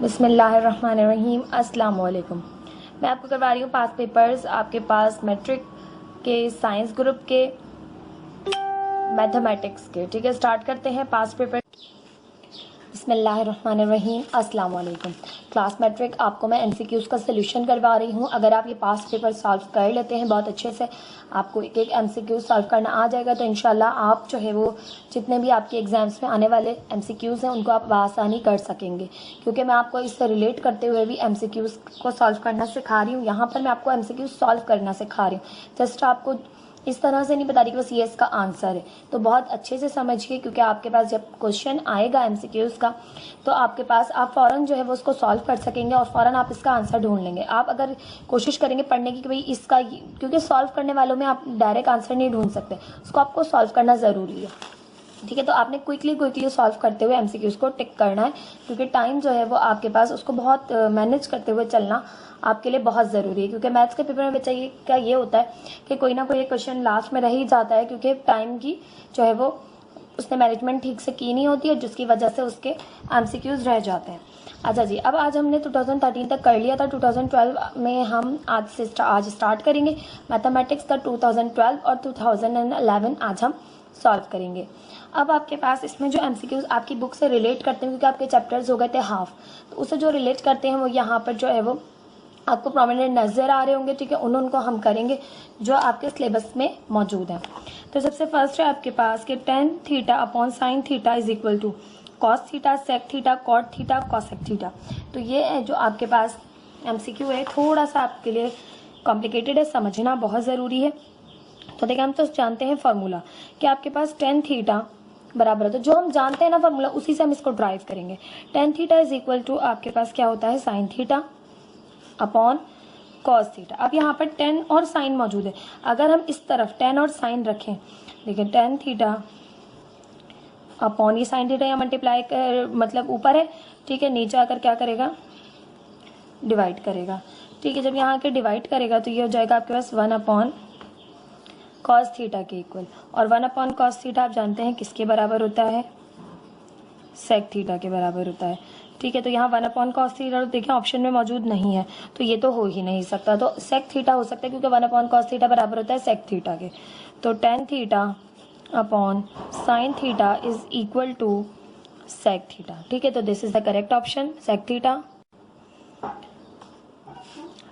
बिस्मिल्लाहिर्रहमानिर्रहीम। अस्सलाम वालेकुम। मैं आपको करवा रही हूँ पास पेपर्स आपके पास मैट्रिक के, साइंस ग्रुप के, मैथमेटिक्स के। ठीक है, स्टार्ट करते हैं पास पेपर। बिस्मिल्लाहिर्रहमानिर्रहीम। अस्सलाम वालेकुम। क्लास मैट्रिक आपको मैं एमसीक्यूज़ का सोल्यूशन करवा रही हूँ। अगर आप ये पास पेपर सॉल्व कर लेते हैं बहुत अच्छे से, आपको एक एक एमसीक्यूज़ सॉल्व करना आ जाएगा, तो इंशाल्लाह आप जो है वो जितने भी आपके एग्जाम्स में आने वाले एमसीक्यूज़ हैं उनको आप बआसानी कर सकेंगे, क्योंकि मैं आपको इससे रिलेट करते हुए भी एमसीक्यूज़ को सॉल्व करना सिखा रही हूँ। यहाँ पर मैं आपको एमसीक्यूज़ सॉल्व करना सिखा रही हूँ, जस्ट आपको इस तरह से नहीं बता रही कि बस ये इसका आंसर है। तो बहुत अच्छे से समझिए, क्योंकि आपके पास जब क्वेश्चन आएगा एमसीक्यूज़ का तो आपके पास आप फ़ौरन जो है वो उसको सॉल्व कर सकेंगे और फ़ौरन आप इसका आंसर ढूंढ लेंगे। आप अगर कोशिश करेंगे पढ़ने की कि भाई इसका, क्योंकि सॉल्व करने वालों में आप डायरेक्ट आंसर नहीं ढूंढ सकते, उसको आपको सॉल्व करना ज़रूरी है। ठीक है, तो आपने क्विकली सॉल्व करते हुए एमसीक्यूज़ को टिक करना है, क्योंकि टाइम जो है वो आपके पास उसको बहुत मैनेज करते हुए चलना आपके लिए बहुत ज़रूरी है। क्योंकि मैथ्स के पेपर में बच्चा ये होता है कि कोई ना कोई क्वेश्चन लास्ट में रह ही जाता है, क्योंकि टाइम की जो है वो उसने मैनेजमेंट ठीक से की नहीं होती है, जिसकी वजह से उसके एमसीक्यूज़ रह जाते हैं। अच्छा जी, अब आज हमने 2013 तक कर लिया था। 2012 में हम आज स्टार्ट करेंगे मैथमेटिक्स का 2012 और 2011 आज हम सॉल्व करेंगे। अब आपके पास इसमें जो एमसीक्यूज़ आपकी बुक से रिलेट करते हैं, क्योंकि आपके चैप्टर्स हो गए थे हाफ, तो उससे जो रिलेट करते हैं वो यहाँ पर जो है वो आपको प्रोमिनेंट नज़र आ रहे होंगे। ठीक है, उनको हम करेंगे जो आपके सिलेबस में मौजूद है। तो सबसे फर्स्ट है आपके पास कि tan theta upon sine theta is equal to cos theta sec theta cot theta cosec theta. तो ये है जो आपके पास एमसीक्यू है, थोड़ा सा आपके लिए कॉम्प्लिकेटेड है, समझना बहुत ज़रूरी है। तो देखिए, हम तो जानते हैं फार्मूला कि आपके पास tan थीटा बराबर है, तो जो हम जानते हैं ना फार्मूला, उसी से हम इसको ड्राइव करेंगे। tan theta is equal to आपके पास क्या होता है, sine theta upon cos theta. अब यहाँ पर tan और साइन मौजूद है, अगर हम इस तरफ tan और साइन रखें, देखिए tan थीटा अपॉन ये साइन थीटा, यहाँ मल्टीप्लाई कर मतलब ऊपर है, ठीक है, नीचे आकर क्या करेगा, डिवाइड करेगा। ठीक है, जब यहाँ आकर डिवाइड करेगा तो ये हो जाएगा आपके पास 1 अपॉन कॉस थीटा के इक्वल, और 1 अपॉन कॉस थीटा आप जानते हैं किसके बराबर होता है, सेक थीटा के बराबर होता है। ठीक है, तो यहाँ 1 अपॉन कॉस थीटा देखिए ऑप्शन में मौजूद नहीं है, तो ये तो हो ही नहीं सकता, तो सेक थीटा हो सकता है, क्योंकि 1 अपॉन कॉस थीटा बराबर होता है सेक थीटा के। तो tan theta upon sine theta is equal to sec theta. ठीक है, तो this is the correct option, sec theta.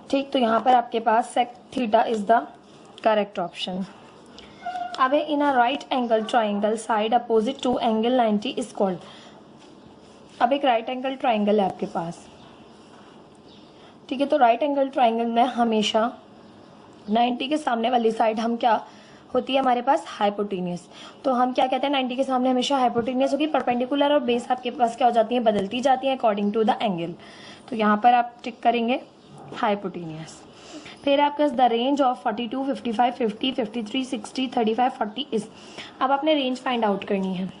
ठीक, तो यहाँ पर आपके पास sec theta is the correct option. अब in a right angle triangle side opposite to angle 90 is called. अब एक राइट एंगल ट्राइंगल है आपके पास, ठीक है, तो राइट एंगल ट्राइंगल में हमेशा 90 के सामने वाली साइड हम क्या होती है हमारे पास, हाइपोटेनियस। तो हम क्या कहते हैं, 90 के सामने हमेशा हाइपोटेनियस होगी, परपेंडिकुलर और बेस आपके पास क्या हो जाती है, बदलती जाती है अकॉर्डिंग टू द एंगल। तो यहाँ पर आप टिक करेंगे हाइपोटेनियस। फिर आपके पास द रेंज ऑफ 42, 55, 50, 53, 60, 35, 40 इज। अब आपने रेंज फाइंड आउट करनी है,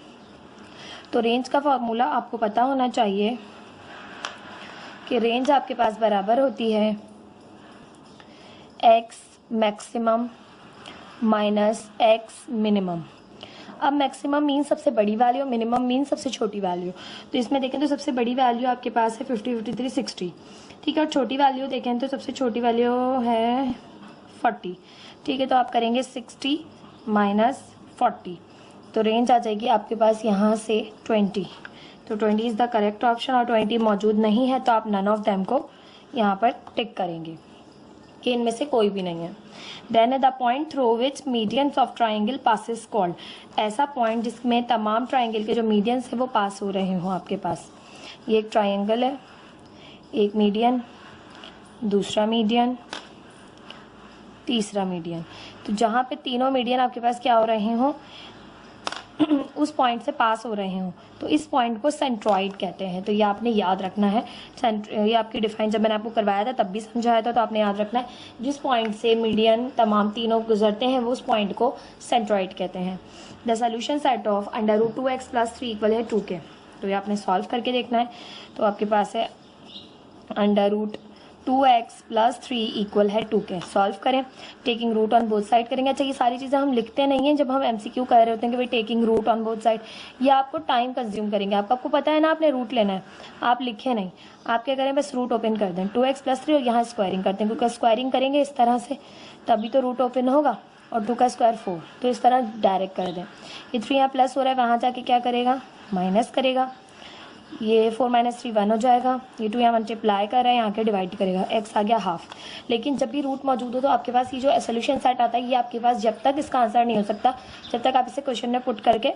तो रेंज का फॉर्मूला आपको पता होना चाहिए कि रेंज आपके पास बराबर होती है x maximum minus x minimum. अब मैक्सिमम मीन सबसे बड़ी वैल्यू, मिनिमम मीन सबसे छोटी वैल्यू। तो इसमें देखें तो सबसे बड़ी वैल्यू आपके पास है 50, 53, 60। ठीक है, और छोटी वैल्यू देखें तो सबसे छोटी वैल्यू है 40। ठीक है, तो आप करेंगे 60 माइनस 40, तो रेंज आ जाएगी आपके पास यहाँ से 20। तो 20 इज़ द करेक्ट ऑप्शन, और 20 मौजूद नहीं है तो आप नन ऑफ देम को यहाँ पर टिक करेंगे कि इनमें से कोई भी नहीं है। Then the point through which medians of triangle passes called. ऐसा पॉइंट जिसमें तमाम ट्राइंगल के जो मीडियंस है वो पास हो रहे हों आपके पास। ये एक ट्राइंगल है, एक मीडियन, दूसरा मीडियन, तीसरा मीडियन। तो जहाँ पे तीनों मीडियन आपके पास क्या हो रहे हों, उस पॉइंट से पास हो रहे हों, तो इस पॉइंट को सेंट्रॉइड कहते हैं। तो ये आपने याद रखना है। ये आपकी डिफाइन जब मैंने आपको करवाया था तब भी समझाया था, तो आपने याद रखना है जिस पॉइंट से मीडियन तमाम तीनों गुजरते हैं वो उस पॉइंट को सेंट्रॉइड कहते हैं। The solution set of √2x + 3 equal है 2 के। तो ये आपने सॉल्व करके देखना है। तो आपके पास है √2x 2x प्लस 3 इक्वल है 2 के। सॉल्व करें, taking root on both side करेंगे। अच्छा, ये सारी चीज़ें हम लिखते नहीं हैं जब हम MCQ कर रहे होते हैं कि भाई taking root on both side, ये आपको टाइम कंज्यूम करेंगे। आपको पता है ना आपने रूट लेना है, आप लिखे नहीं, आप क्या करें बस रूट ओपन कर दें 2x प्लस 3 और यहाँ स्क्वायरिंग करते हैं, क्योंकि स्क्वायरिंग करेंगे इस तरह से तभी तो रूट ओपन होगा, और 2 का स्क्वायर 4, तो इस तरह डायरेक्ट कर दें। ये 3 यहाँ प्लस हो रहा है, वहाँ जाके क्या करेगा माइनस करेगा, ये 4 माइनस 3 1 हो जाएगा, ये 2 यहाँ मल्टीप्लाई कर रहे हैं, यहाँ के डिवाइड करेगा, x आ गया हाफ। लेकिन जब भी रूट मौजूद हो तो आपके पास ये जो सोल्यूशन सेट आता है ये आपके पास जब तक इसका आंसर नहीं हो सकता जब तक आप इसे क्वेश्चन में पुट करके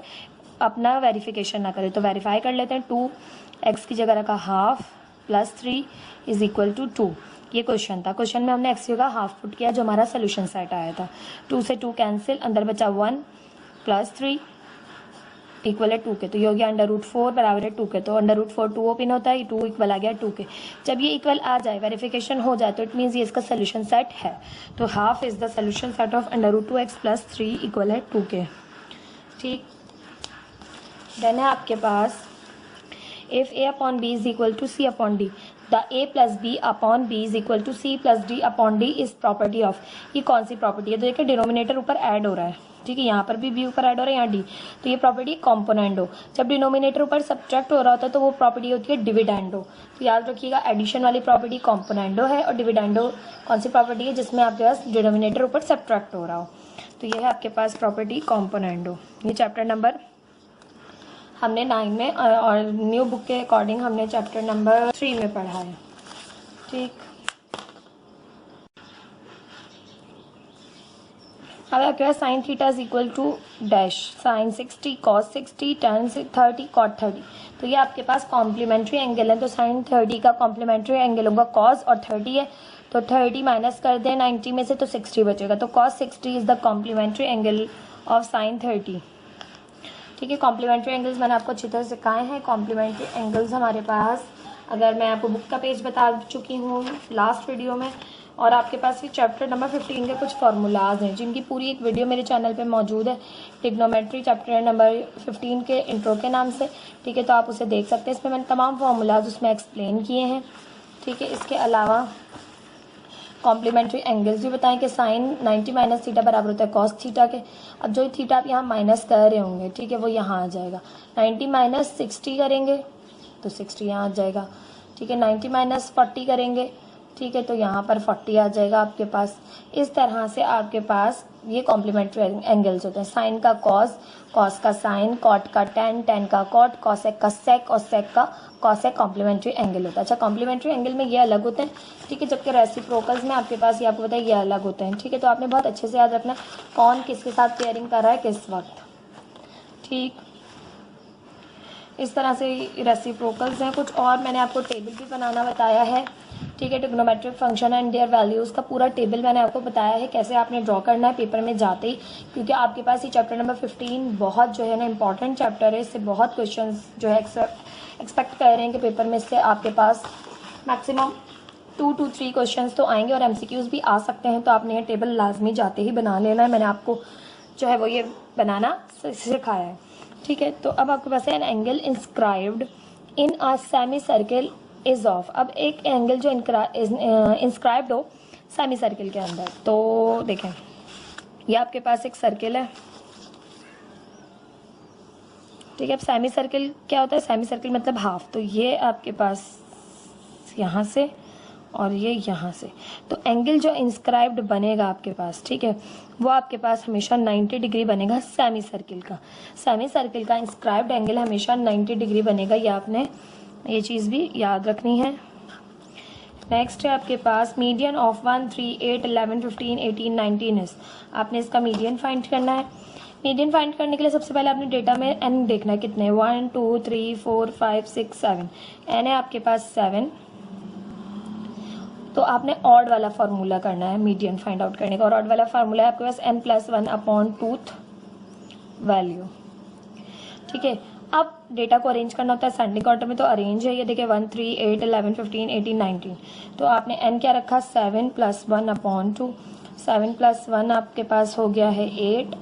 अपना वेरिफिकेशन ना करें। तो वेरीफाई कर लेते हैं, 2x की जगह रखा half plus 3 is equal to 2। ये क्वेश्चन था, क्वेश्चन में हमने x की जगह हाफ पुट किया जो हमारा सोल्यूशन सेट आया था। 2 से 2 कैंसिल, अंदर बचा 1 प्लस 3 इक्वल है 2 के, तो ये हो गया √4 बराबर है 2 के। तो √4 2 ओपन होता है, ये 2 इक्वल आ गया 2 के। जब ये इक्वल आ जाए वेरिफिकेशन हो जाए तो इट मीन्स ये इसका सोल्यूशन सेट है। तो half is the solution set of √2x plus 3 equal है 2 के। ठीक, देन है आपके पास if a upon b is equal to c upon d, the a plus b upon b is equal to c plus d upon d is property of. ये कौन सी property है? तो देखिए डिनोमिनेटर ऊपर ऐड हो रहा है, ठीक है, यहाँ पर भी b ऊपर ऐड हो रहा है, यहाँ d, तो ये प्रॉपर्टी कॉम्पोनेंडो। जब डिनोमिनेटर ऊपर सब्ट्रैक्ट हो रहा होता है तो वो प्रॉपर्टी होती है डिविडेंडो। तो याद रखिएगा एडिशन वाली प्रॉपर्टी कॉम्पोनेंडो है और डिविडेंडो कौन सी प्रॉपर्टी है? जिसमें आपके पास डिनोमिनेटर ऊपर सब्ट्रैक्ट हो रहा हो। तो ये है आपके पास प्रॉपर्टी कॉम्पोनेंडो। ये चैप्टर नंबर हमने 9 में और न्यू बुक के अकॉर्डिंग हमने चैप्टर नंबर 3 में पढ़ा है। ठीक, अब आपके पास sine theta is equal to dash sine 60 cos 60 tan 30 cot 30। तो ये आपके पास कॉम्प्लीमेंट्री एंगल है, तो साइन 30 का कॉम्प्लीमेंट्री एंगल होगा कॉस, और 30 है तो 30 माइनस कर दें 90 में से तो 60 बचेगा। तो cos 60 is the complementary angle of sine 30। ठीक है, कॉम्प्लीमेंट्री एंगल्स मैंने आपको अच्छी तरह सिखाए हैं। कॉम्प्लीमेंट्री एंगल्स हमारे पास, अगर मैं आपको बुक का पेज बता चुकी हूँ लास्ट वीडियो में, और आपके पास भी चैप्टर नंबर 15 के कुछ फार्मूलाज हैं जिनकी पूरी एक वीडियो मेरे चैनल पे मौजूद है, ट्रिग्नोमेट्री चैप्टर नंबर 15 के इंट्रो के नाम से। ठीक है, तो आप उसे देख सकते हैं, इसमें मैंने तमाम फार्मूलाज उसमें एक्सप्लेन किए हैं। ठीक है, इसके अलावा कॉम्प्लीमेंट्री एंगल्स भी बताएं कि साइन 90 माइनस थीटा बराबर होता है कॉस थीटा के। अब जो थीटा आप यहाँ माइनस कर रहे होंगे, ठीक है, वो यहाँ आ जाएगा। 90 माइनस 60 करेंगे तो 60 यहाँ आ जाएगा। ठीक है, 90 माइनस 40 करेंगे, ठीक है, तो यहाँ पर 40 आ जाएगा आपके पास। इस तरह से आपके पास ये कॉम्प्लीमेंट्री एंगल्स होते हैं। साइन का कॉस, कॉस का साइन, कॉट का टेन, टेन का कॉट, कॉसेक का सेक और सेक का कॉसेक कॉम्प्लीमेंट्री एंगल होता है। अच्छा, कॉम्प्लीमेंट्री एंगल में ये अलग होते हैं, ठीक है, जबकि रेसिप्रोकल्स में आपके पास ये आपको पता है ये अलग होते हैं। ठीक है, तो आपने बहुत अच्छे से याद रखना कौन किसके साथ पेयरिंग कर रहा है किस वक्त। ठीक, इस तरह से रेसिप्रोकल्स हैं। कुछ और मैंने आपको टेबल भी बनाना बताया है। ठीक है, trigonometric function and their values का पूरा टेबल मैंने आपको बताया है कैसे आपने ड्रॉ करना है पेपर में जाते ही, क्योंकि आपके पास ये चैप्टर नंबर 15 बहुत जो है ना इंपॉर्टेंट चैप्टर है। इससे बहुत क्वेश्चंस जो है एक्सपेक्ट कर रहे हैं कि पेपर में इससे आपके पास मैक्सिमम 2 to 3 क्वेश्चंस तो आएंगे और MCQs भी आ सकते हैं। तो आपने ये टेबल लाजमी जाते ही बना लेना है, मैंने आपको जो है वो ये बनाना सिखाया है। ठीक है, तो अब आपके पास है an angle inscribed in a semi circle is of. अब एक एंगल जो इंस्क्राइब्ड हो सेमी सर्किल के अंदर, तो देखें ये आपके पास एक सर्किल है। ठीक है, अब सेमी सर्किल क्या होता है? सेमी सर्किल मतलब हाफ। तो ये आपके पास यहाँ से और ये यहाँ से, तो एंगल जो इंस्क्राइब्ड बनेगा आपके पास, ठीक है, वो आपके पास हमेशा 90 डिग्री बनेगा सेमी सर्किल का। सेमी सर्किल का इंस्क्राइब्ड एंगल हमेशा 90 डिग्री बनेगा, ये आपने ये चीज़ भी याद रखनी है। नेक्स्ट है आपके पास मीडियन ऑफ 1 3 8 11 15 18 19 इज। आपने इसका मीडियन फाइंड करना है। मीडियन फाइंड करने के लिए सबसे पहले आपने डेटा में एन देखना है कितने, 1 2 3 4 5 6 7, एन है आपके पास 7। तो आपने ऑड वाला फार्मूला करना है मीडियन फाइंड आउट करने का, और ऑड वाला फार्मूला है आपके पास n+1 अपॉन टूथ वैल्यू। ठीक है, अब डेटा को अरेंज करना होता है असेंडिंग ऑर्डर में, तो अरेंज है ये देखिए 1 3 8 11 15 18 19। तो आपने n क्या रखा 7 + 1 अपॉन 2, 7 + 1 आपके पास हो गया है 8,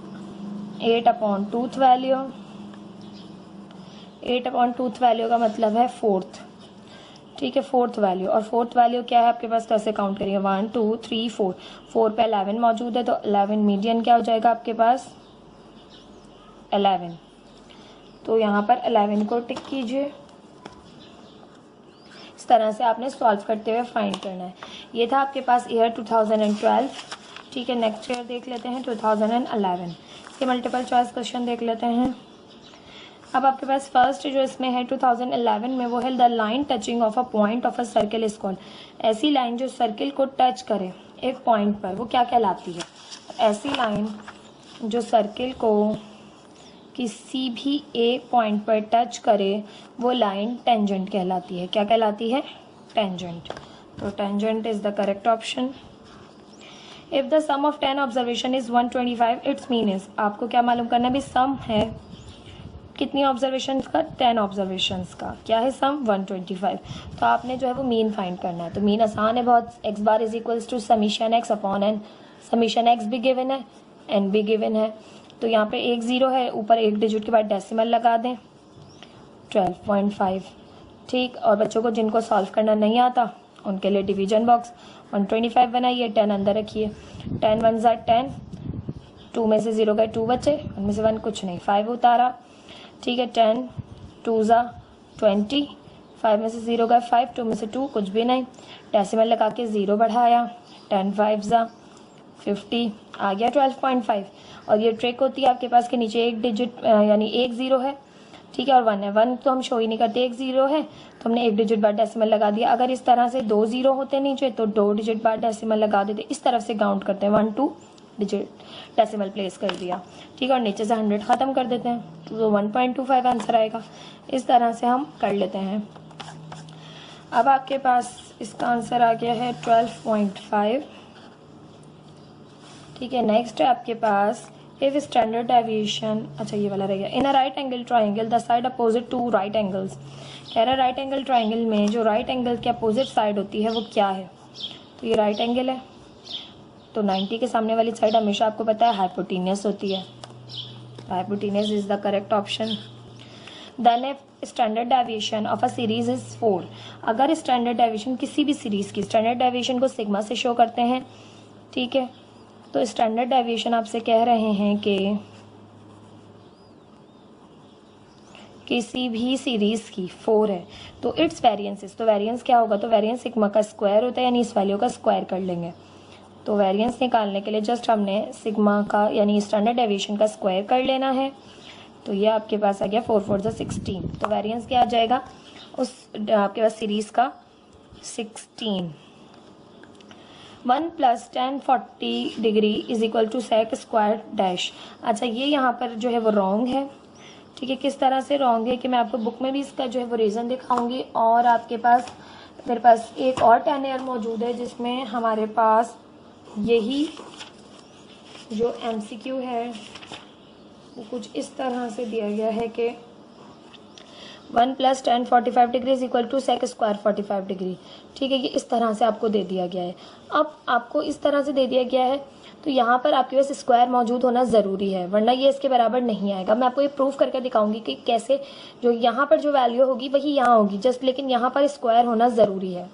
8 upon tooth value, 8 upon tooth value का मतलब है 4th। ठीक है, फोर्थ वैल्यू, और फोर्थ वैल्यू क्या है आपके पास, कैसे काउंट करिए, 1 2 3 4, 4 पे 11 मौजूद है, तो 11 मीडियन क्या हो जाएगा आपके पास 11। तो यहाँ पर 11 को टिक कीजिए। इस तरह से आपने सॉल्व करते हुए फाइंड करना है। ये था आपके पास ईयर 2012। ठीक है, नेक्स्ट ईयर देख लेते हैं 2011। इसके मल्टीपल चॉइस क्वेश्चन देख लेते हैं। अब आपके पास फर्स्ट जो इसमें है 2011 में, वो है the line touching of a point of a circle is called. ऐसी लाइन जो सर्किल को टच करे एक पॉइंट पर, वो क्या कहलाती है? ऐसी लाइन जो सर्किल को किसी भी एक पॉइंट पर टच करे वो लाइन टेंजेंट कहलाती है। क्या कहलाती है? टेंजेंट। तो tangent is the correct option. If the sum of 10 observation is 125, it's mean is, आपको क्या मालूम करना है? भी सम है कितनी ऑब्जर्वेशन का? 10 ऑब्जर्वेशन का। क्या है सम? 125। तो आपने जो है वो मीन फाइंड करना है। तो मीन आसान है बहुत, X bar is equals to summation X upon N. Summation X भी गिवन है, एन भी गिवन है। तो यहाँ पे एक जीरो है, ऊपर एक डिजिट के बाद डेसिमल लगा दें, 12.5। ठीक, और बच्चों को जिनको सॉल्व करना नहीं आता उनके लिए डिवीजन बॉक्स 125 बनाइए, 10 अंदर रखिए। 10 1 ज़ा 10, 2 में से 0 गए 2 बचे, उनमें से 1 कुछ नहीं, 5 उतारा। ठीक है, 10 2 ज़ा 20, 5 में से 0 गए 5, 2 में से 2 कुछ भी नहीं, डेसिमल लगा के 0 बढ़ाया, 10 5 ज़ा 50, आ गया 12.5। और ये ट्रिक होती है आपके पास के नीचे एक डिजिट यानी एक जीरो है, ठीक है, और 1 है। 1 तो हम शो ही नहीं करते, एक जीरो है तो हमने एक डिजिट बाद डेसिमल लगा दिया। अगर इस तरह से 2 जीरो होते नीचे तो 2 डिजिट बाद डेसिमल लगा देते। इस तरफ से काउंट करते हैं, 1 2 डिजिट डेसिमल प्लेस कर दिया, ठीक है, और नीचे से 100 ख़त्म कर देते हैं, तो 1.25 आंसर आएगा। इस तरह से हम कर लेते हैं। अब आपके पास इसका आंसर आ गया है 12.5। ठीक है, नेक्स्ट है आपके पास इफ स्टैंडर्ड डेविएशन, अच्छा ये वाला रह गया। In a right angle triangle the side opposite to right angles. कह रहा है राइट एंगल ट्राइंगल में जो राइट एंगल की अपोजिट साइड होती है वो क्या है? तो ये राइट एंगल है, तो 90 के सामने वाली साइड हमेशा आपको पता है हाइपोटेन्यूस होती है। Hypotenuse is the correct option. Then if standard deviation of a series is 4। अगर स्टैंडर्ड डेविएशन किसी भी सीरीज की, स्टैंडर्ड डेविएशन को सिग्मा से शो करते हैं, ठीक है, तो स्टैंडर्ड डेविएशन आपसे कह रहे हैं कि किसी भी सीरीज की 4 है तो इट्स वेरिएंसेस, तो वेरिएंस क्या होगा? तो वेरिएंस सिग्मा का स्क्वायर होता है, यानी इस वैल्यू का स्क्वायर कर लेंगे। तो वेरिएंस निकालने के लिए जस्ट हमने सिग्मा का यानी स्टैंडर्ड डेविएशन का स्क्वायर कर लेना है। तो ये आपके पास आ गया 4 4 16। तो वेरिएंस क्या आ जाएगा उस आपके पास सीरीज का? 16। 1 + tan 40 degree is equal to sec square dash. अच्छा, ये यहाँ पर जो है वो रॉन्ग है। ठीक है, किस तरह से रॉन्ग है कि मैं आपको बुक में भी इसका जो है वो रीज़न दिखाऊंगी, और आपके पास मेरे पास एक और 10 ईयर मौजूद है जिसमें हमारे पास यही जो MCQ है वो कुछ इस तरह से दिया गया है कि 1 + tan 45 degree is equal to sec square 45 degree. ठीक है, ये इस तरह से आपको दे दिया गया है। अब आपको इस तरह से दे दिया गया है तो यहाँ पर आपके पास स्क्वायर मौजूद होना ज़रूरी है, वरना ये इसके बराबर नहीं आएगा। मैं आपको ये प्रूफ करके दिखाऊंगी कि कैसे जो यहाँ पर जो वैल्यू होगी वही यहाँ होगी जस्ट, लेकिन यहाँ पर स्क्वायर होना ज़रूरी है।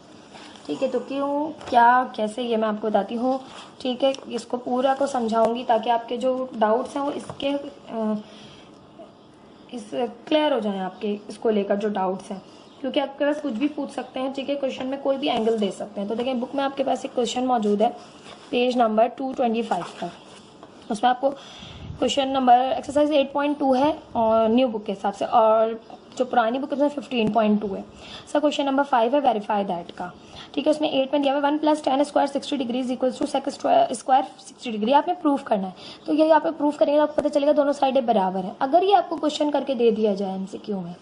ठीक है, तो क्यों, क्या, कैसे, ये मैं आपको बताती हूँ। ठीक है, इसको पूरा को समझाऊंगी ताकि आपके जो डाउट्स हैं वो इस क्लियर हो जाए, आपके इसको लेकर जो डाउट्स हैं, क्योंकि आपके पास कुछ भी पूछ सकते हैं। ठीक है, क्वेश्चन में कोई भी एंगल दे सकते हैं। तो देखिए बुक में आपके पास एक क्वेश्चन मौजूद है पेज नंबर 225 पर, उसमें आपको क्वेश्चन नंबर एक्सरसाइज 8.2 है और न्यू बुक के हिसाब से, और जो पुरानी बुक है उसमें 15.2 है। सर क्वेश्चन नंबर 5 है वेरीफाई दैट का। ठीक है, उसमें 8 में दिया हुआ 1 + tan square 60 degree is equal to sec square 60 degree. आपने प्रूफ करना है, तो यही आप प्रूफ करेंगे तो आपको पता चलेगा दोनों साइडें बराबर है। अगर ये आपको क्वेश्चन करके दे दिया जाए MCQ में,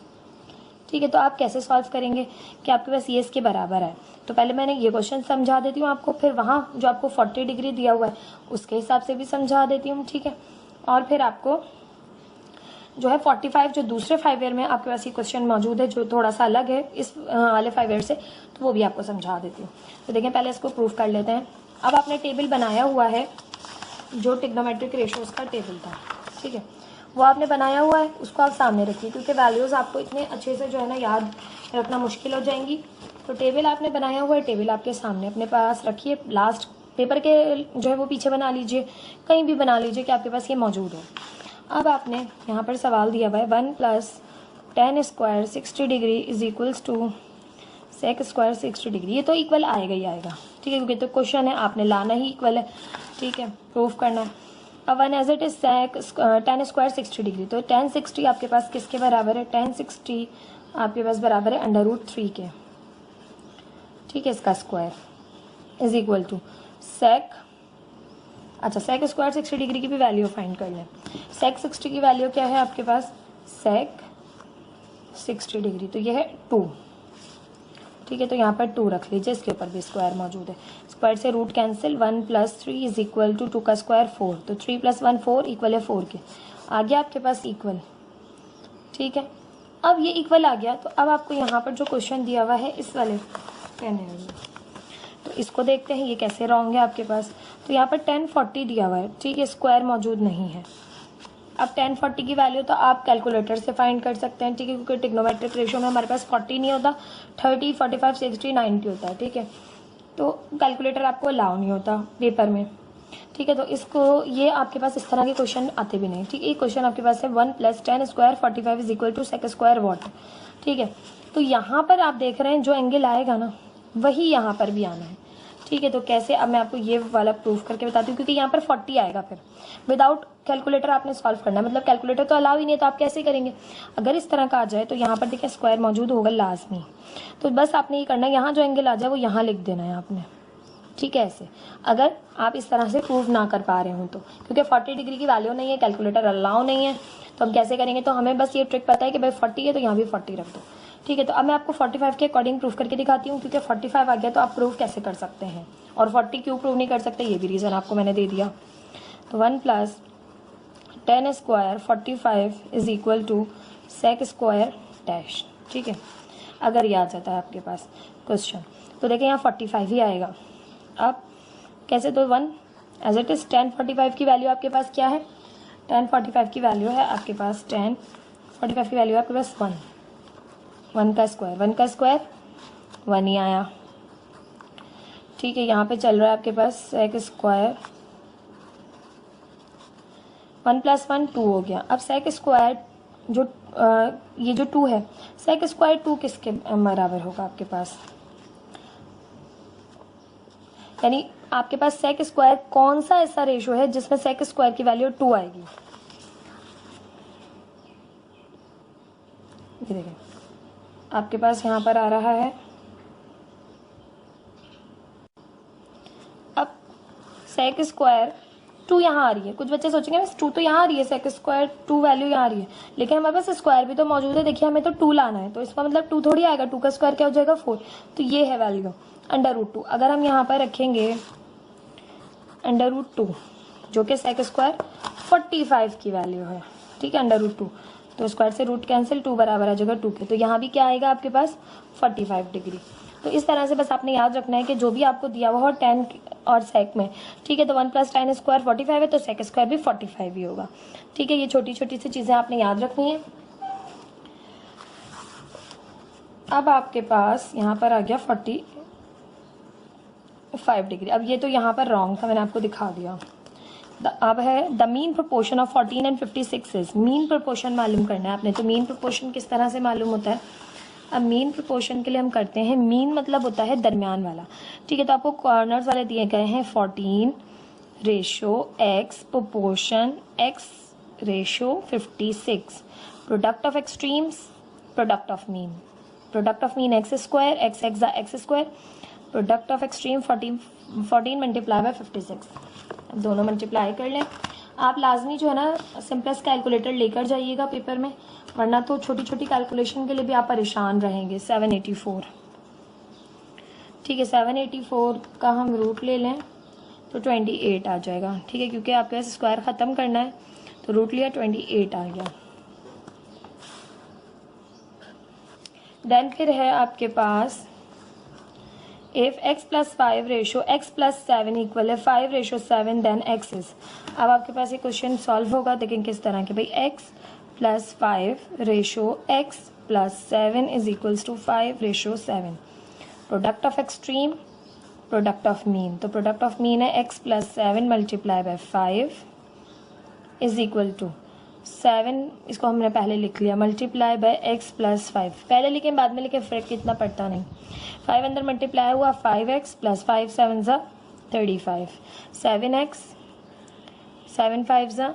ठीक है, तो आप कैसे सॉल्व करेंगे कि आपके पास ये इसके बराबर है? तो पहले मैंने ये क्वेश्चन समझा देती हूँ आपको, फिर वहाँ जो आपको 40 डिग्री दिया हुआ है उसके हिसाब से भी समझा देती हूँ। ठीक है, और फिर आपको जो है 45 जो दूसरे 5 ईयर में आपके पास ये क्वेश्चन मौजूद है जो थोड़ा सा अलग है इस वाले 5 ईयर से, तो वो भी आपको समझा देती हूँ। तो देखें पहले इसको प्रूफ कर लेते हैं। अब आपने टेबल बनाया हुआ है जो ट्रिग्नोमेट्रिक रेशियोज का टेबल था, ठीक है, वो आपने बनाया हुआ है, उसको आप सामने रखिए, क्योंकि वैल्यूज़ आपको इतने अच्छे से जो है ना याद रखना मुश्किल हो जाएंगी। तो टेबल आपने बनाया हुआ है, टेबल आपके सामने अपने पास रखिए, लास्ट पेपर के जो है वो पीछे बना लीजिए, कहीं भी बना लीजिए कि आपके पास ये मौजूद हो। अब आपने यहाँ पर सवाल दिया हुआ है 1 + tan square 60 degree is equals to sec square 60 degree. ये तो इक्वल आएगा ही आएगा, ठीक है, क्योंकि तो क्वेश्चन है, आपने लाना ही इक्वल है, ठीक है, प्रूफ करना है। अब 1 as it is sec tan square 60 degree, तो tan 60 आपके पास किसके बराबर है? tan 60 आपके पास बराबर है √3 के, ठीक है, इसका स्क्वायर इज इक्वल टू सेक, अच्छा सेक स्क्वायर 60 डिग्री की भी वैल्यू फाइंड कर लें। सेक 60 की वैल्यू क्या है आपके पास? सेक 60 डिग्री, तो ये है 2, ठीक है, तो यहाँ पर 2 रख लीजिए, इसके ऊपर भी स्क्वायर मौजूद है। स्क्वायर से root cancel, 1 + 3 is equal to 2 का स्क्वायर 4, तो 3 + 1 4 इक्वल है 4 के, आ गया आपके पास इक्वल, ठीक है। अब ये इक्वल आ गया, तो अब आपको यहाँ पर जो क्वेश्चन दिया हुआ है इस वाले कहने वाले, तो इसको देखते हैं ये कैसे रॉन्ग है आपके पास। तो यहाँ पर 1040 दिया हुआ है, ठीक है, स्क्वायर मौजूद नहीं है। अब 1040 की वैल्यू तो आप कैलकुलेटर से फाइंड कर सकते हैं, ठीक है, क्योंकि ट्रिग्नोमेट्रिक रेशियो में हमारे पास 40 नहीं होता, 30, 45, 60, 90 होता है, ठीक है, तो कैलकुलेटर आपको अलाउ नहीं होता पेपर में, ठीक है। तो इसको ये आपके पास इस तरह के क्वेश्चन आते भी नहीं, ठीक है। ये क्वेश्चन आपके पास है 1 + tan square 45 is equal to sec square what, ठीक है। तो यहाँ पर आप देख रहे हैं जो एंगल आएगा ना वही यहाँ पर भी आना है, ठीक है। तो कैसे, अब मैं आपको ये वाला प्रूफ करके बताती हूँ, क्योंकि यहाँ पर 40 आएगा, फिर विदाउट कैलकुलेटर आपने सॉल्व करना है, मतलब कैलकुलेटर तो अलाउ ही नहीं है, तो आप कैसे करेंगे? अगर इस तरह का आ जाए तो यहाँ पर देखिए स्क्वायर मौजूद होगा लाजमी, तो बस आपने ये करना है, यहाँ जो एंगल आ जाए वो यहाँ लिख देना है आपने, ठीक है, ऐसे। अगर आप इस तरह से प्रूव ना कर पा रहे हो तो, क्योंकि 40 डिग्री की वैल्यू नहीं है, कैलकुलेटर अलाउ नहीं है, तो हम कैसे करेंगे? तो हमें बस ये ट्रिक पता है कि भाई 40 है तो यहाँ भी 40 रख दो, ठीक है। तो अब मैं आपको 45 के अकॉर्डिंग प्रूफ करके दिखाती हूँ, क्योंकि 45 आ गया तो आप प्रूफ कैसे कर सकते हैं, और 40 क्यों प्रूव नहीं कर सकते, ये भी रीज़न आपको मैंने दे दिया। तो 1 + tan square 45 is equal to sec square dash, ठीक है। अगर ये आ जाता है आपके पास क्वेश्चन, तो देखिए यहाँ 45 ही आएगा। अब कैसे? तो 1 एज इट इज tan 45 की वैल्यू आपके पास क्या है? tan 45 की वैल्यू है आपके पास, tan 45 की वैल्यू है आपके पास 1, 1 का स्क्वायर, 1 का स्क्वायर 1 ही आया, ठीक है। यहाँ पे चल रहा है आपके पास सेक स्क्वायर 1 + 1 2 हो गया। अब सेक स्क्वायर जो ये जो 2 है, सेक स्क्वायर 2 किसके बराबर होगा आपके पास? यानी आपके पास सेक स्क्वायर कौन सा ऐसा रेशियो है जिसमें सेक स्क्वायर की वैल्यू 2 आएगी? ये देखें आपके पास यहाँ पर आ रहा है, अब सेक स्क्वायर 2 यहाँ आ रही है। कुछ बच्चे सोचेंगे बस 2 तो यहाँ आ रही है, सेक स्क्वायर 2 वैल्यू यहाँ आ रही है, लेकिन हमारे पास स्क्वायर भी तो मौजूद है। देखिए हमें तो 2 लाना है, तो इसका मतलब 2 थोड़ी आएगा, 2 का स्क्वायर क्या हो जाएगा 4, तो ये है वैल्यू √2। अगर हम यहाँ पर रखेंगे √2 जो कि सेक स्क्वायर 45 की वैल्यू है, ठीक है, √2, तो स्क्वायर से रूट कैंसिल, 2 बराबर आ जाएगा 2 के, तो यहाँ भी क्या आएगा आपके पास 45 डिग्री। तो इस तरह से बस आपने याद रखना है कि जो भी आपको दिया हुआ हो tan और सेक में, ठीक है, तो 1 + tan स्क्वायर 45 है तो सेक स्क्वायर भी 45 ही होगा, ठीक है। ये छोटी छोटी सी चीज़ें आपने याद रखनी है। अब आपके पास यहाँ पर आ गया 45 डिग्री। अब ये तो यहाँ पर रॉन्ग था, मैंने आपको दिखा दिया। अब है the mean proportion of 14 and 56 is, mean proportion मालूम करना है आपने। तो मीन प्रोपोर्शन किस तरह से मालूम होता है? अब मीन प्रोपोर्शन के लिए हम करते हैं, मीन मतलब होता है दरमियान वाला, ठीक है। तो आपको कॉर्नर्स वाले दिए गए हैं 14 ratio x proportion x ratio 56, product of extremes, product of mean, product of mean x square, x square, product of extreme 14 multiply by 56, दोनों मल्टीप्लाई कर लें। आप लाजमी जो है ना सिंपलेस्ट कैलकुलेटर लेकर जाइएगा पेपर में, वरना तो छोटी छोटी कैलकुलेशन के लिए भी आप परेशान रहेंगे। 784, ठीक है, 784 का हम रूट ले लें तो 28 आ जाएगा, ठीक है, क्योंकि आपके पास स्क्वायर ख़त्म करना है तो रूट लिया 28 आ गया। देन फिर है आपके पास if x plus 5 ratio x plus 7 equal है 5 रेशो 7 देन x इज। अब आपके पास ये क्वेश्चन सॉल्व होगा, देखें किस तरह के, भाई x plus 5 ratio x plus 7 is equals to 5 ratio 7। Product of extreme, product of mean, तो प्रोडक्ट ऑफ मीन है x plus 7 multiply by 5 is equal to 7, इसको हमने पहले लिख लिया, मल्टीप्लाई बाय x प्लस 5, पहले लिखे बाद में लिखे फ़र्क इतना पड़ता नहीं। 5 अंदर मल्टीप्लाई हुआ 5x प्लस 5 7 ज़ा 35, 7x 7 5 ज़ा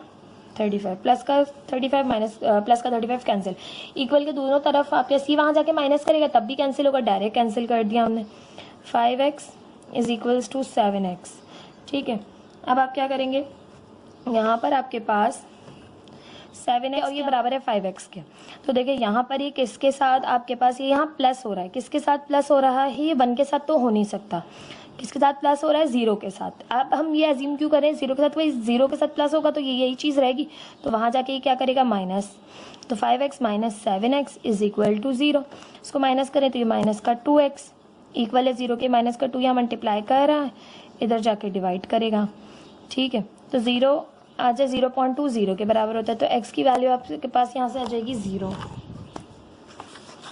35, प्लस का 35 माइनस प्लस का 35 कैंसिल, इक्वल के दोनों तरफ आप सी वहाँ जाके माइनस करेगा तब भी कैंसिल होगा, डायरेक्ट कैंसिल कर दिया हमने। 5x is equals to 7x। ठीक है, अब आप क्या करेंगे, यहाँ पर आपके पास 7x और ये बराबर है 5x के, तो देखिए यहाँ पर ये किसके साथ आपके पास ये यहाँ प्लस हो रहा है, किसके साथ प्लस हो रहा है, ये 1 के साथ तो हो नहीं सकता, किसके साथ प्लस हो रहा है, 0 के साथ। अब हम ये अज्यूम क्यों करें 0 के साथ, वही 0 के साथ प्लस होगा तो ये यही चीज़ रहेगी, तो वहाँ जाके ये क्या करेगा माइनस, तो 5x minus 7x is equal to 0। इसको माइनस करें तो ये माइनस का 2x इक्वल है 0 के माइनस का 2, यहाँ मल्टीप्लाई कर रहा है, इधर जाके डिवाइड करेगा। ठीक है, तो 0 आ जाए 0.2 0 के बराबर होता है, तो x की वैल्यू आपके पास यहाँ से आ जाएगी 0।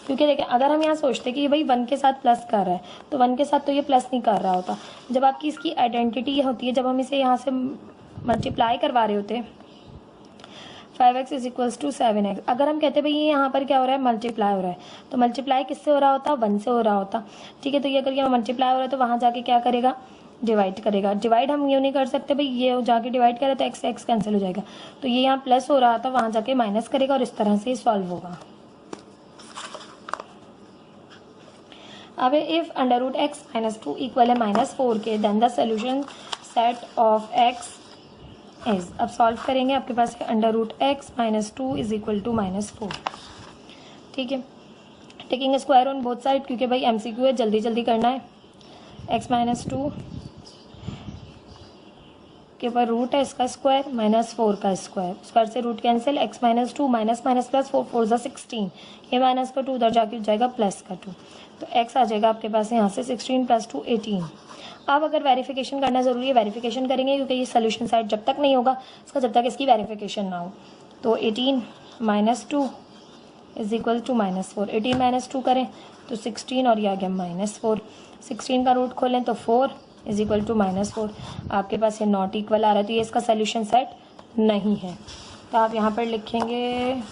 क्योंकि देखिए अगर हम यहाँ सोचते कि भाई 1 के साथ प्लस कर रहा है तो 1 के साथ तो ये प्लस नहीं कर रहा होता, जब आपकी इसकी आइडेंटिटी होती है, जब हम इसे यहाँ से मल्टीप्लाई करवा रहे होते 5x is equals to 7x, अगर हम कहते भाई ये यहाँ पर क्या हो रहा है मल्टीप्लाई हो रहा है, तो मल्टीप्लाई किससे हो रहा होता, 1 से हो रहा होता। ठीक है, तो ये अगर यहाँ मल्टीप्लाई हो रहा है तो वहाँ जाके क्या करेगा, डिवाइड करेगा। डिवाइड हम ये नहीं कर सकते भाई, ये जाके डिवाइड करे तो x x कैंसिल हो जाएगा, तो ये यहाँ प्लस हो रहा था वहाँ जाके माइनस करेगा और इस तरह से सॉल्व होगा। अब if under root x minus 2 equal है -4 के, then the solution set of x is. अब सॉल्व करेंगे, आपके पास है under root x minus 2 is equal to -4। ठीक है, taking square on both side, क्योंकि भाई MCQ है, जल्दी जल्दी करना है। x माइनस 2 के ऊपर रूट है इसका स्क्वायर -4 का स्क्वायर, स्क्वायर से root cancel, x minus 2 minus minus plus 4 4 16, ये माइनस का 2 उधर जाके हो जाएगा प्लस का 2, तो x आ जाएगा आपके पास यहाँ से 16 प्लस 2 18। अब अगर वेरिफिकेशन करना ज़रूरी है, वेरिफिकेशन करेंगे क्योंकि ये सोल्यूशन साइड जब तक नहीं होगा इसका, जब तक इसकी वेरिफिकेशन ना हो, तो 18 minus 2 is equal to -4, 18 minus 2 करें तो 16 और ये आ गया -4, 16 का रूट खोलें तो 4 इज इक्वल टू -4, आपके पास ये नॉट इक्वल आ रहा है, तो ये इसका सोल्यूशन सेट नहीं है, तो आप यहाँ पर लिखेंगे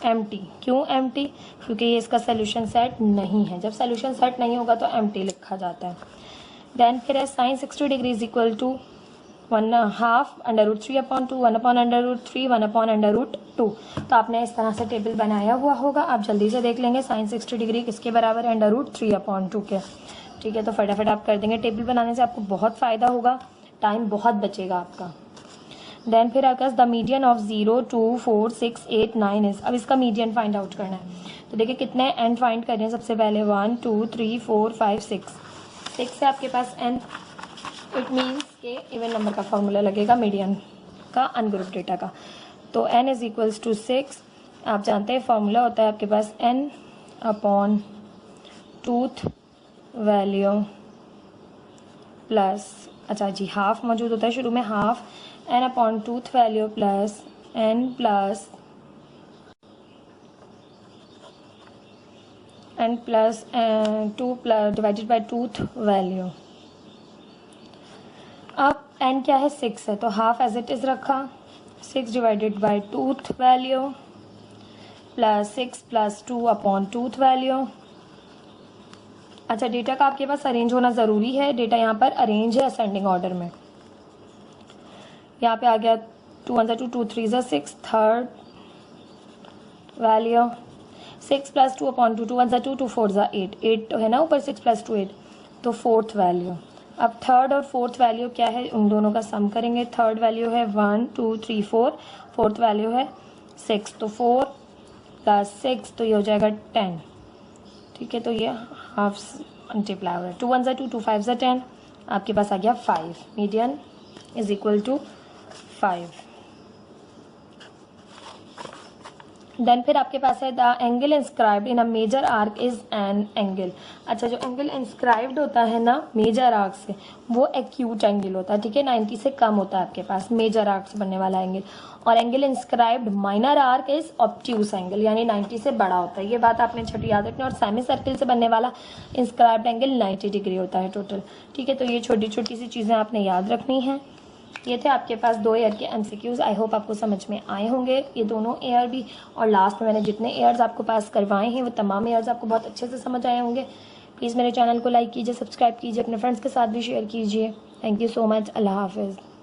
एम्प्टी। क्यों एम्प्टी, क्योंकि ये इसका सोल्यूशन सेट नहीं है, जब सोल्यूशन सेट नहीं होगा तो एम्प्टी लिखा जाता है। देन फिर है sine 60 degree is equal to 1/2 under root 3/2, 1/√3, 1/√2, तो आपने इस तरह से टेबल बनाया हुआ होगा, आप जल्दी से देख लेंगे साइन 60 डिग्री किसके बराबर है, अंडर रूट 3/2 के। ठीक है, तो फटाफट आप कर देंगे, टेबल बनाने से आपको बहुत फ़ायदा होगा, टाइम बहुत बचेगा आपका। देन फिर आकाश द मीडियन ऑफ 0 2 4 6 8 9 इज। अब इसका मीडियन फाइंड आउट करना है, तो देखिए कितने एन फाइंड करें, सबसे पहले 1 2 3 4 5 6 से आपके पास एन, इट मीन्स के इवन नंबर का फॉर्मूला लगेगा मीडियन का अनग्रुप डेटा का, तो n इज इक्वल्स टू 6, आप जानते हैं फॉर्मूला होता है आपके पास n upon tooth value plus, अच्छा जी हाफ मौजूद होता है शुरू में, half n upon tooth value plus n plus n plus 2 plus divided by tooth value. अब n क्या है 6 है, तो हाफ एज इट इज़ रखा, 6 divided by tooth value plus 6 plus 2 upon tooth value. अच्छा, डेटा का आपके पास अरेंज होना ज़रूरी है, डेटा यहाँ पर अरेंज है असेंडिंग ऑर्डर में, यहाँ पे आ गया 2 1 2 2 3 6, थर्ड वैल्यू 6 प्लस 2 अपॉन 2 2 1 2 2 4 8, 8 है ना ऊपर, 6 प्लस 2 8, तो फोर्थ वैल्यू। अब थर्ड और फोर्थ वैल्यू क्या है, उन दोनों का सम करेंगे, थर्ड वैल्यू है 1 2 3 4, फोर्थ वैल्यू है 6, तो 4 प्लस 6 तो ये हो जाएगा 10। ठीक है, तो ये हाफ मल्टीप्लाई हो रहा है, 2 1 2 2 5 10, आपके पास आ गया 5, median is equal to 5। Then फिर आपके पास है the angle inscribed in a major arc is an angle. अच्छा, जो एंगल इंस्क्राइब्ड होता है ना मेजर आर्क से, वो एक्यूट एंगल होता है, ठीक है, 90 से कम होता है आपके पास मेजर आर्क से बनने वाला एंगल। और angle inscribed minor arc is obtuse angle, यानी 90 से बड़ा होता है। ये बात आपने छोटी याद रखनी। और सेमी सर्किल से बनने वाला इंस्क्राइब्ड एंगल 90 डिग्री होता है टोटल, ठीक है। तो ये छोटी छोटी सी चीज़ें आपने याद रखनी है। ये थे आपके पास 2 ईयर के एमसीक्यूज। आई होप आपको समझ में आए होंगे ये दोनों ईयर भी, और लास्ट में मैंने जितने ईयर्स आपको पास करवाए हैं वो तमाम ईयर्स आपको बहुत अच्छे से समझ आए होंगे। प्लीज़ मेरे चैनल को लाइक कीजिए, सब्सक्राइब कीजिए, अपने फ्रेंड्स के साथ भी शेयर कीजिए। Thank you so much. अल्लाह हाफिज़।